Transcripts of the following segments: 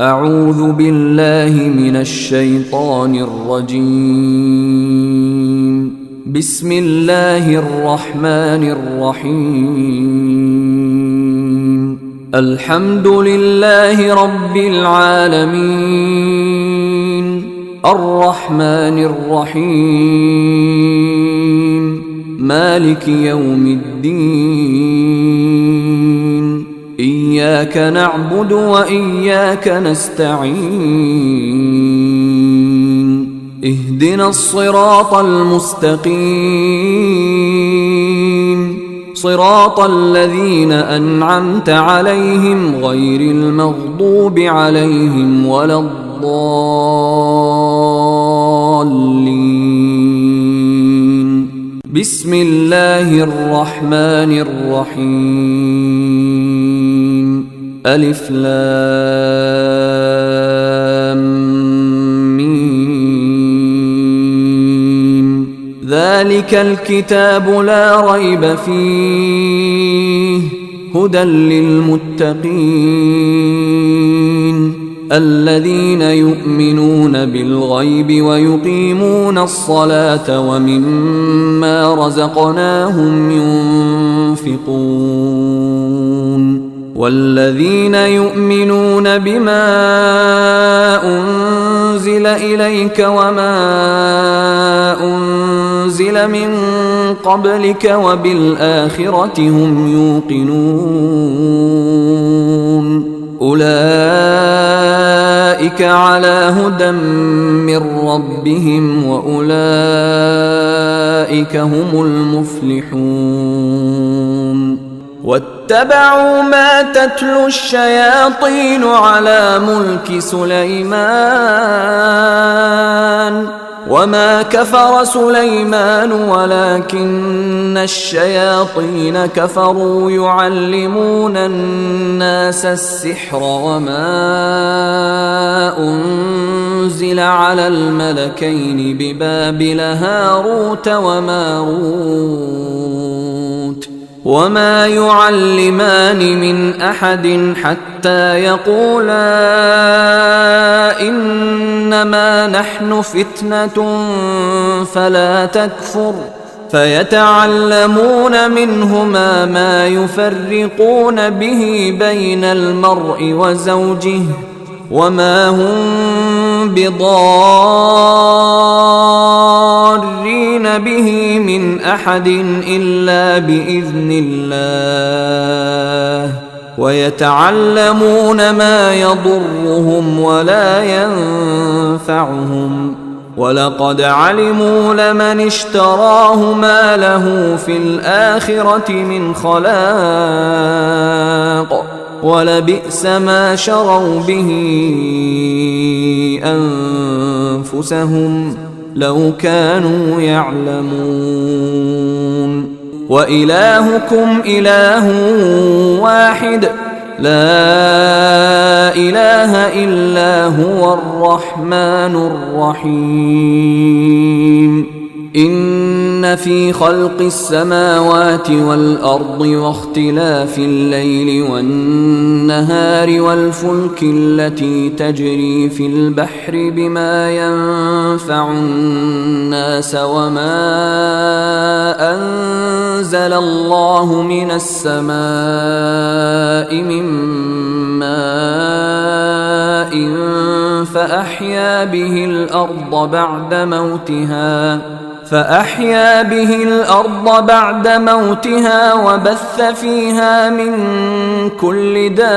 أعوذ بالله من الشيطان الرجيم. بسم الله الرحمن الرحيم. الحمد لله رب العالمين، الرحمن الرحيم، مالك يوم الدين. إياك نعبد وإياك نستعين. اهدنا الصراط المستقيم، صراط الذين أنعمت عليهم غير المغضوب عليهم ولا الضالين. بسم الله الرحمن الرحيم. ألف لام ميم. ذلك الكتاب لا ريب فيه، هدى للمتقين الذين يؤمنون بالغيب ويقيمون الصلاة ومما رزقناهم ينفقون. والذين يؤمنون بما أنزل إليك وما أنزل من قبلك وبالآخرة هم يوقنون. أولئك على هدى من ربهم وأولئك هم المفلحون. واتبعوا ما تتلو الشياطين على ملك سليمان، وما كفر سليمان ولكن الشياطين كفروا يعلمون الناس السحر وما أنزل على الملكين ببابل هاروت وماروت وما يعلمان من أحد حتى يقولا إنما نحن فتنة فلا تكفر، فيتعلمون منهما ما يفرقون به بين المرء وزوجه، وما هم بضارين به من أحد إلا بإذن الله، ويتعلمون ما يضرهم ولا ينفعهم، ولقد علموا لمن اشتراه ما له في الآخرة من خلاق، ولبئس ما شروا به أنفسهم لو كانوا يعلمون. وإلهكم إله واحد لا إله إلا هو الرحمن الرحيم. إن في خلق السماوات والأرض واختلاف الليل والنهار والفلك التي تجري في البحر بما ينفع الناس وما أنزل الله من السماء من ماء فأحيا به الأرض بعد موتها وبث فيها من كل دابة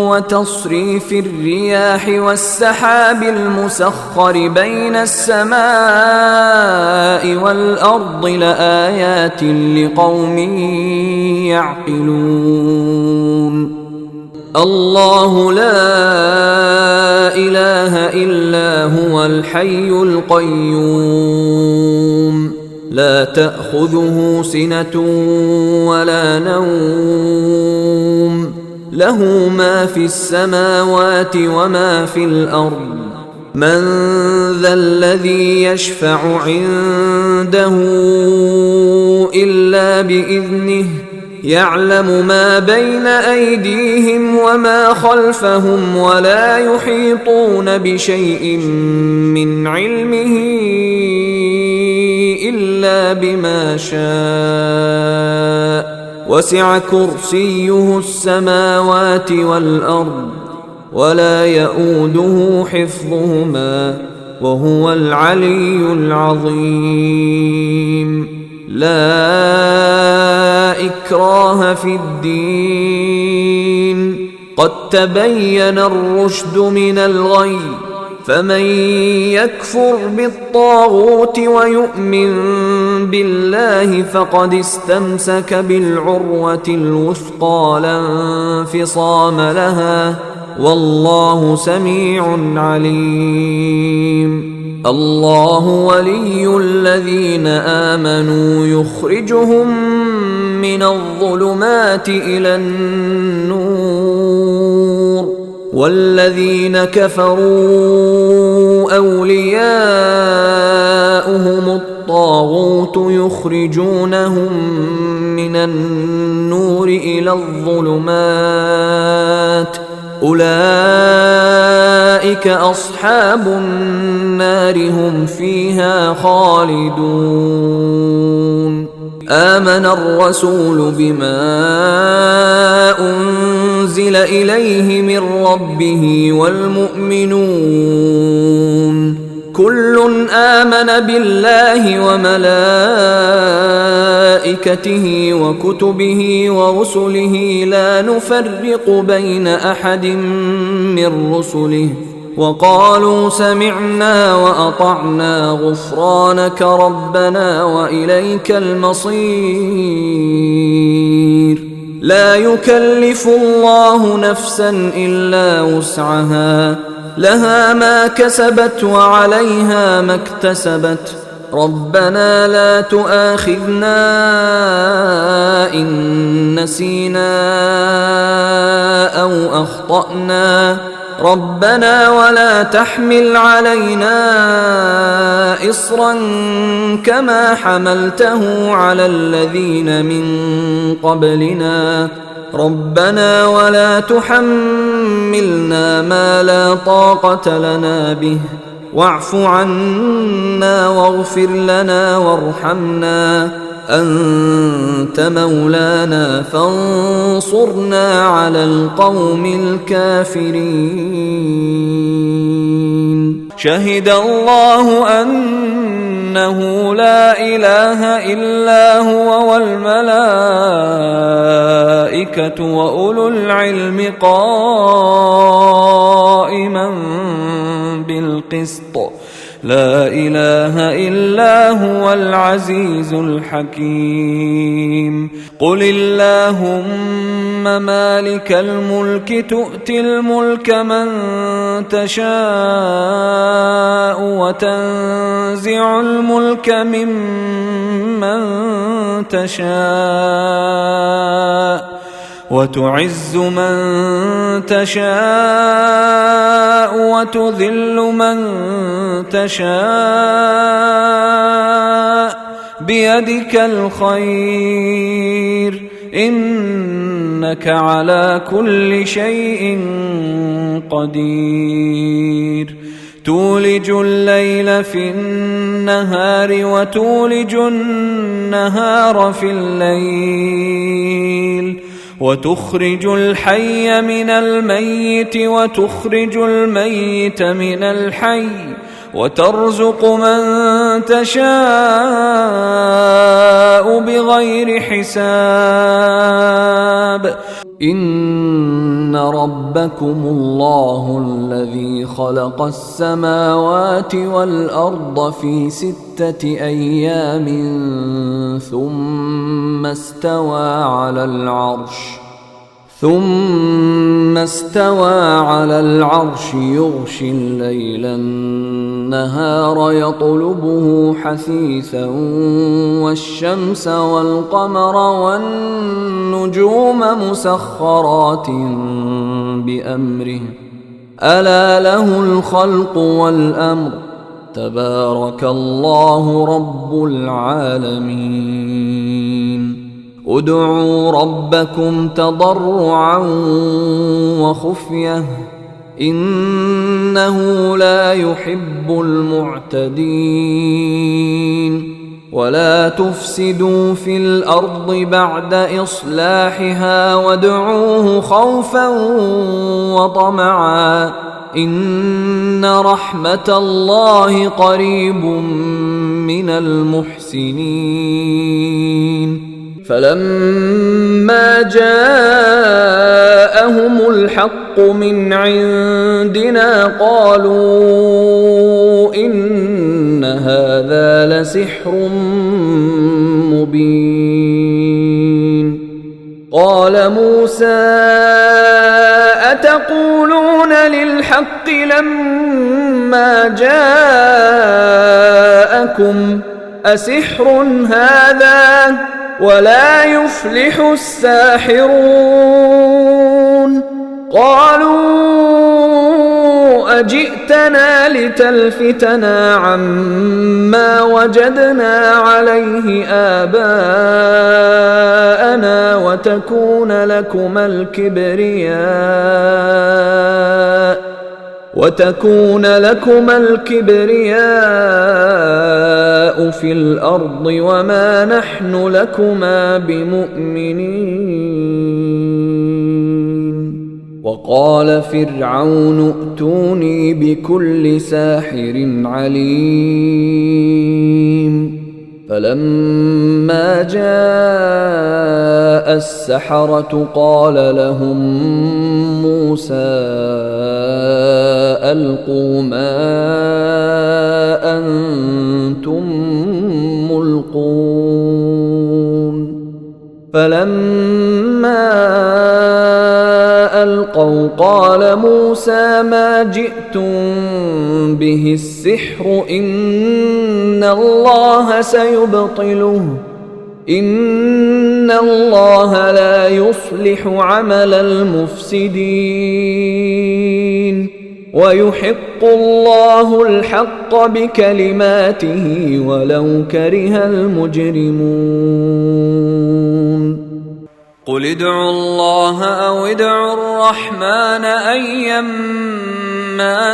وتصريف الرياح والسحاب المسخر بين السماء والأرض لآيات لقوم يعقلون. الله لا إله إلا هو الحي القيوم، لا تأخذه سنة ولا نوم، له ما في السماوات وما في الأرض. من ذا الذي يشفع عنده إلا بإذنه يعلم ما بين أيديهم وما خلفهم ولا يحيطون بشيء من علمه إلا بما شاء وسع كرسيه السماوات والأرض ولا يؤوده حفظهما وهو العلي العظيم. لا إكراه في الدين قد تبين الرشد من الغي فمن يكفر بالطاغوت ويؤمن بالله فقد استمسك بالعروة الوثقى لا انفصام لها والله سميع عليم. الله ولي الذين آمنوا يخرجهم من الظلمات إلى النور والذين كفروا أولياؤهم الطاغوت يخرجونهم من النور إلى الظلمات أولئك أصحاب النار هم فيها خالدون. آمن الرسول بما أنزل إليه من ربه والمؤمنون كل آمن بالله وملائكته وكتبه ورسله لا نفرق بين أحد من رسله وقالوا سمعنا وأطعنا غفرانك ربنا وإليك المصير. لا يكلف الله نفسا إلا وسعها لها ما كسبت وعليها ما اكتسبت ربنا لا تؤاخذنا إن نسينا أو أخطأنا ربنا ولا تحمل علينا إصرا كما حملته على الذين من قبلنا ربنا ولا تحملنا ما لا طاقة لنا به واعف عنا واغفر لنا وارحمنا أنت مولانا فانصرنا على القوم الكافرين. شهد الله أنه لا إله إلا هو والملائكة وأولو العلم قائما بالقسط لا إله إلا هو العزيز الحكيم. قل اللهم مالك الملك تؤتي الملك من تشاء وتنزع الملك ممن تشاء وتعز من تشاء وتذل من تشاء بيدك الخير إنك على كل شيء قدير. تولج الليل في النهار وتولج النهار في الليل وتخرج الحي من الميت وتخرج الميت من الحي وترزق من تشاء بغير حساب. إن ربكم الله الذي خلق السماوات والأرض في 6 أيام ثم استوى على العرش يغشي الليل النهار يطلبه حثيثا والشمس والقمر والنجوم مسخرات بأمره ألا له الخلق والأمر تبارك الله رب العالمين. ادعوا ربكم تضرعا وخفية إنه لا يحب المعتدين ولا تفسدوا في الأرض بعد إصلاحها وادعوه خوفا وطمعا إن رحمة الله قريب من المحسنين فلما جاءهم الحق من عندنا قالوا إن هذا لسحر مبين قال موسى أتقولون للحق لما جاءكم أسحر هذا ولا يفلح الساحرون قالوا أجئتنا لتلفتنا عما وجدنا عليه آباءنا وتكون لكما الكبرياء في الأرض وما نحن لكما بمؤمنين وقال فرعون ائتوني بكل ساحر عليم فلما جاء السحرة قال لهم موسى ألقوا ما أنتم ملقون فلما ألقوا قال موسى ما جئتم به السحر إن الله سيبطله إن الله لا يصلح عمل المفسدين ويحق الله الحق بكلماته ولو كره المجرمون قل ادعوا الله أو ادعوا الرحمن أيما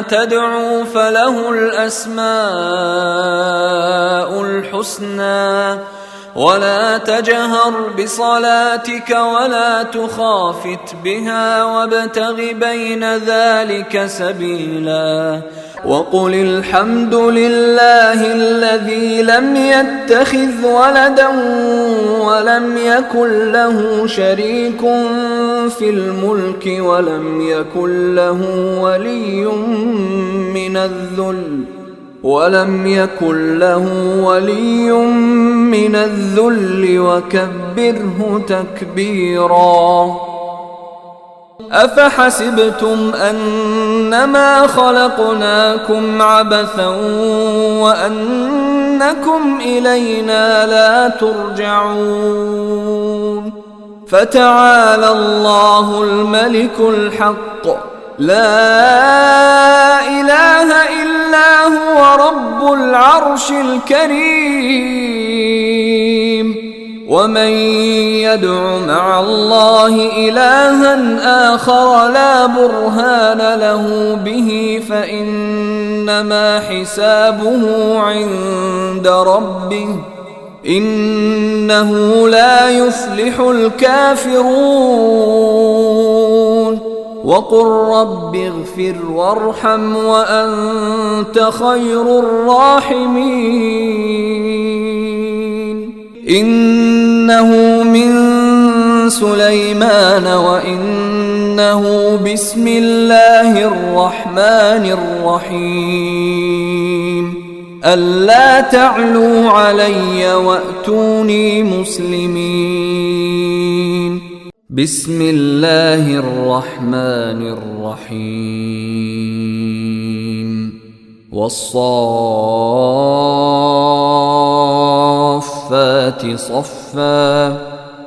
تدعوا فله الأسماء الحسنى ولا تجهر بصلاتك ولا تخافت بها وابتغ بين ذلك سبيلا وقل الحمد لله الذي لم يتخذ ولدا ولم يكن له شريك في الملك ولم يكن له ولي من الذل وكبره تكبيرا أفحسبتم أنما خلقناكم عبثا وأنكم إلينا لا ترجعون فتعالى الله الملك الحق لا إله إلا هو رب العرش الكريم ومن يدع مع الله إلها آخر لا برهان له به فإنما حسابه عند ربه إنه لا يفلح الكافرون وقل رب اغفر وارحم وأنت خير الراحمين إنه من سليمان وإنه بسم الله الرحمن الرحيم ألا تعلوا علي وأتوني مسلمين بسم الله الرحمن الرحيم والصافات صفا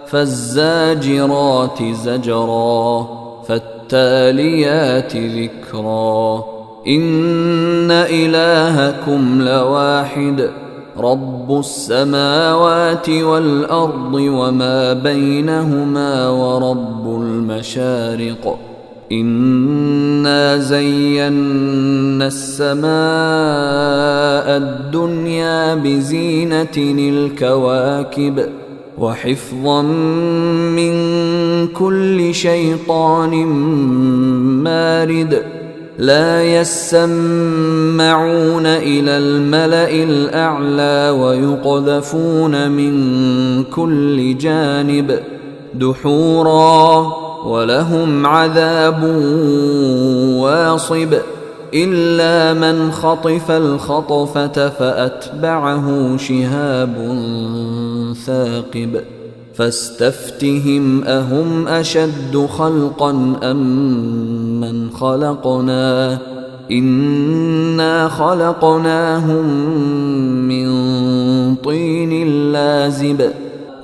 فالزاجرات زجرا فالتاليات ذكرا إن إلهكم لواحد رب السماوات والأرض وما بينهما ورب المشارق إنا زينا السماء الدنيا بزينة الكواكب وحفظا من كل شيطان مارد لا يسمعون إلى الملأ الأعلى ويقذفون من كل جانب دحورا ولهم عذاب واصب إلا من خطف الخطفة فأتبعه شهاب ثاقب فاستفتهم أهم أشد خلقا أم من خلقنا إنا خلقناهم من طين لازب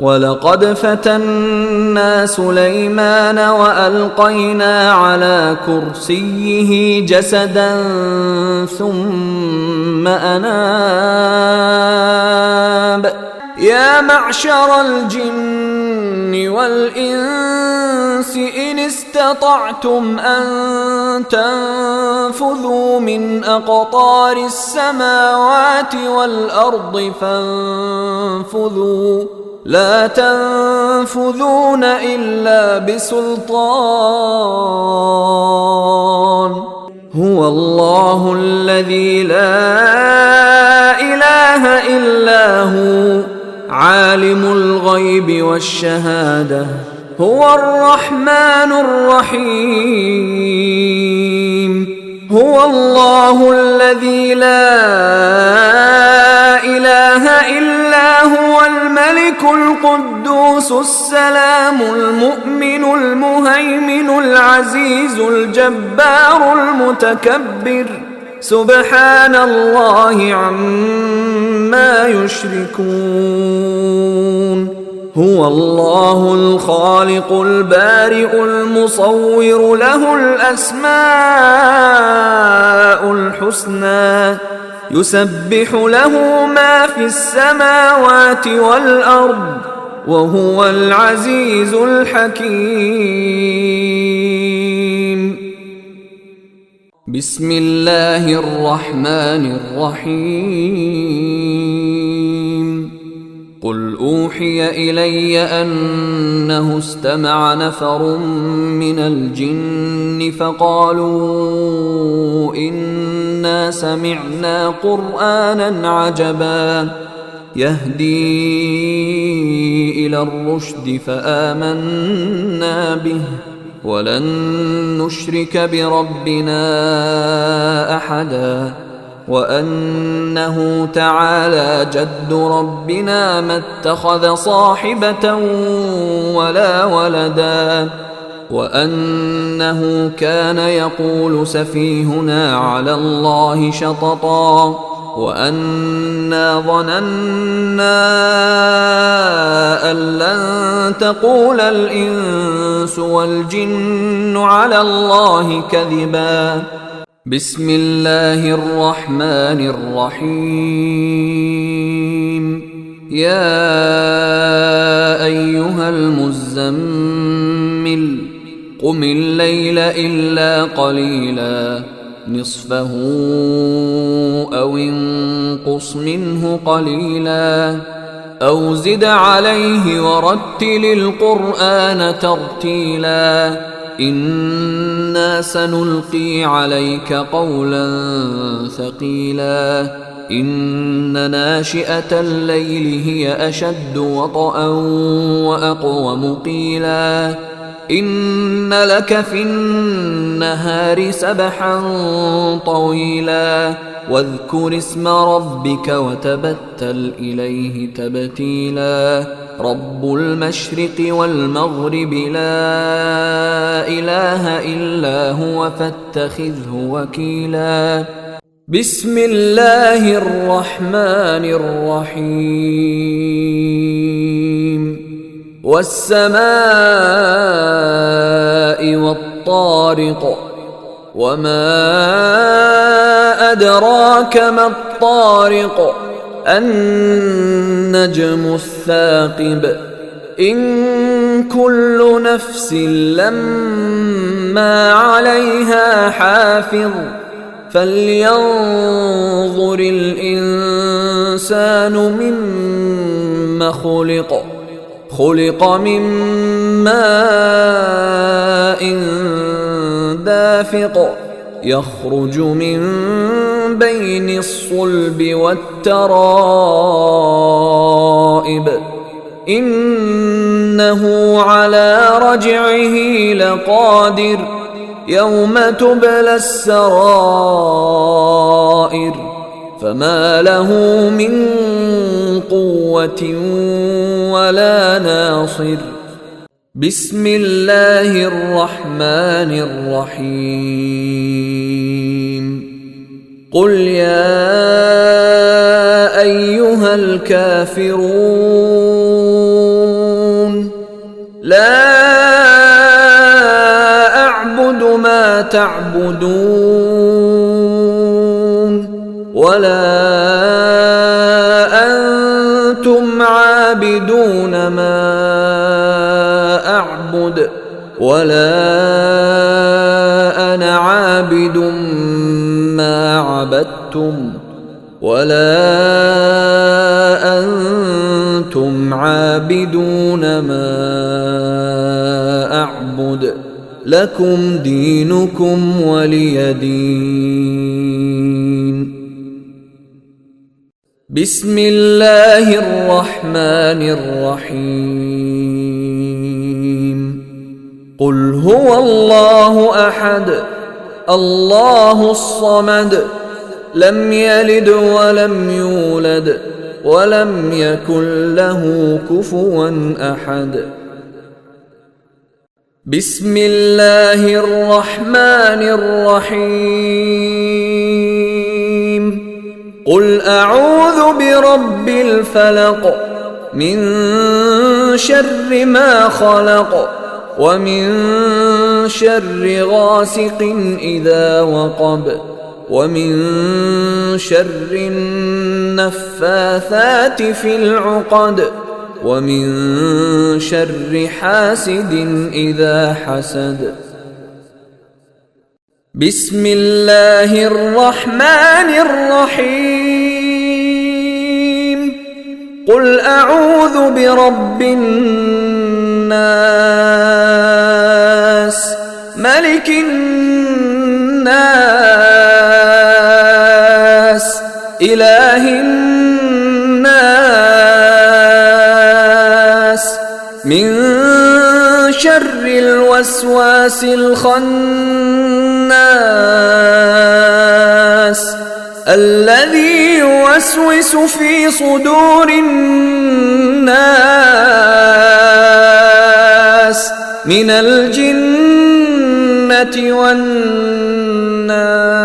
ولقد فتنا سليمان وألقينا على كرسيه جسدا ثم أناب يا معشر الجن والإنس إن استطعتم أن تنفذوا من أقطار السماوات والأرض فانفذوا لا تنفذون إلا بسلطان هو الله الذي لا إله إلا هو عالم الغيب والشهادة هو الرحمن الرحيم هو الله الذي لا إله إلا هو الملك القدوس السلام المؤمن المهيمن العزيز الجبار المتكبر سبحان الله عما يشركون هو الله الخالق البارئ المصور له الأسماء الحسنى يسبح له ما في السماوات والأرض وهو العزيز الحكيم بسم الله الرحمن الرحيم قل أوحي إلي أنه استمع نفر من الجن فقالوا إنا سمعنا قرآنا عجبا يهدي إلى الرشد فآمنا به ولن نشرك بربنا أحدا وأنه تعالى جد ربنا ما اتخذ صاحبة ولا ولدا وأنه كان يقول سفيهنا على الله شططا وأنا ظننا أن لن تقول الإنس والجن على الله كذبا بسم الله الرحمن الرحيم يا أيها المزمل قم الليل إلا قليلا نصفه أو انقص منه قليلا أو زد عليه ورتل القرآن ترتيلا إنا سنلقي عليك قولا ثقيلا إن ناشئة الليل هي أشد وطئا وأقوم قيلا إن لك في النهار سبحا طويلا واذكر اسم ربك وتبتل إليه تبتيلا رب المشرق والمغرب لا إله إلا هو فاتخذه وكيلا بسم الله الرحمن الرحيم والسماء والطارق وما أدراك ما الطارق النجم الثاقب إن كل نفس لما عليها حافظ فلينظر الإنسان مما خلق من ماء دافق يخرج من بين الصلب والترائب إنه على رجعه لقادر يوم تبلى السرائر فما له من قوة ولا ناصر بسم الله الرحمن الرحيم قل يا أيها الكافرون لا أعبد ما تعبدون ولا أنتم عابدون ما أعبد ولا أنا عابد ما عبدتم ولا أنتم عابدون ما أعبد لكم دينكم ولي دين بسم الله الرحمن الرحيم قل هو الله أحد الله الصمد لم يلد ولم يولد ولم يكن له كفوا أحد بسم الله الرحمن الرحيم قل أعوذ برب الفلق من شر ما خلق ومن شر غاسق إذا وقب ومن شر النفاثات في العقد ومن شر حاسد إذا حسد بسم الله الرحمن الرحيم قل أعوذ برب الناس ملك الناس إله الناس من شر الوسواس الخناس الذي يوسوس في صدور الناس من الجنة والناس